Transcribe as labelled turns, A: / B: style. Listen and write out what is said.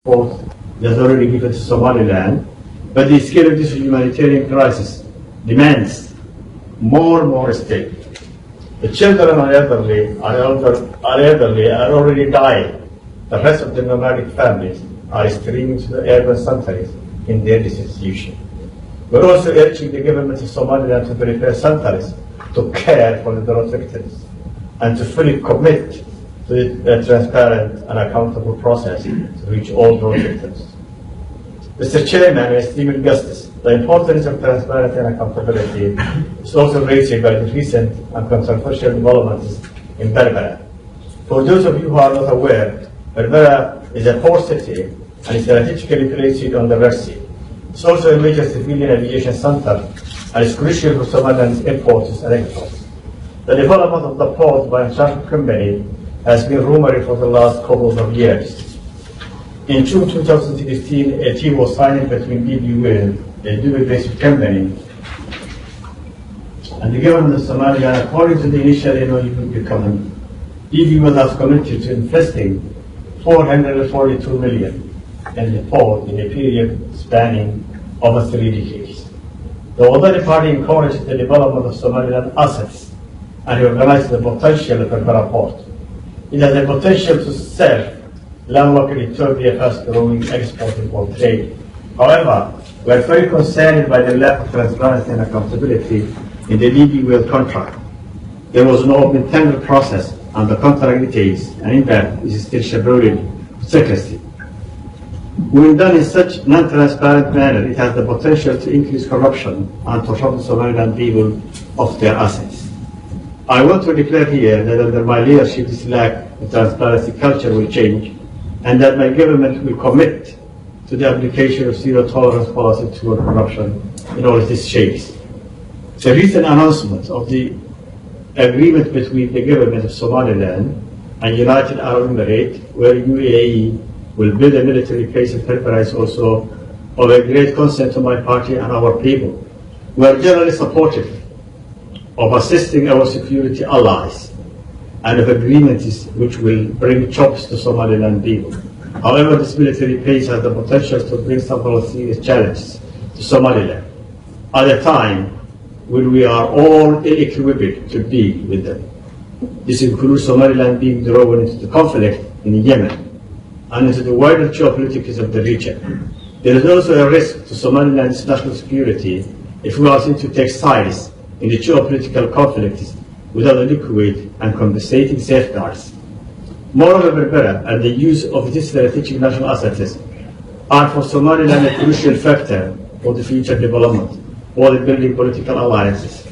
A: support that's already given to Somaliland, but the scale of this humanitarian crisis demands more and more stake. The children are elderly are already dying. The rest of the nomadic families are streaming to the urban centers in their destitution. We're also urging the government of Somaliland to prepare centers to care for the drought victims and to fully commit to a transparent and accountable process to reach all drought victims. Mr. Chairman and esteemed guests, the importance of transparency and accountability is also raised by the recent and controversial developments in Berbera. For those of you who are not aware, Berbera is a port city and is strategically placed on the Red Sea. It's also a major civilian aviation center and is crucial for Somaliland's imports and exports. The development of the port by a Chatham company has been rumored for the last couple of years. In June 2016, a deal was signed between DB a Dubai-based company, and the government of Somalia. According to the initial MOU document, DB has committed to investing $442 million in the port in a period spanning over 3 decades. The Waddani party encouraged the development of Somaliland assets and recognized the potential of Berbera port. It has the potential to serve landlocked Ethiopia fast-growing export-import trade. However, we are very concerned by the lack of transparency and accountability in the DB contract. There was no open tender process, and the contract details and impact is still shrouded with secrecy. When done in such non-transparent manner, it has the potential to increase corruption and to rob the Somaliland people of their assets. I want to declare here that under my leadership, this lack of transparency culture will change, and that my government will commit to the application of zero-tolerance policy toward corruption in all its shapes. The recent announcement of the agreement between the government of Somaliland and United Arab Emirates, where UAE will build a military base in Berbera, is also of a great concern to my party and our people. We are generally supportive of assisting our security allies and of agreements which will bring jobs to Somaliland people. However, this military base has the potential to bring several serious challenges to Somaliland at a time when we are all ill-equipped to deal with them. This includes Somaliland being drawn into the conflict in Yemen and into the wider geopolitics of the region. There is also a risk to Somaliland's national security if we are seen to take sides in the geopolitical conflicts without adequate and compensating safeguards. Moreover, Berbera and the use of these strategic national assets are for Somaliland a crucial factor for the future development or the building political alliances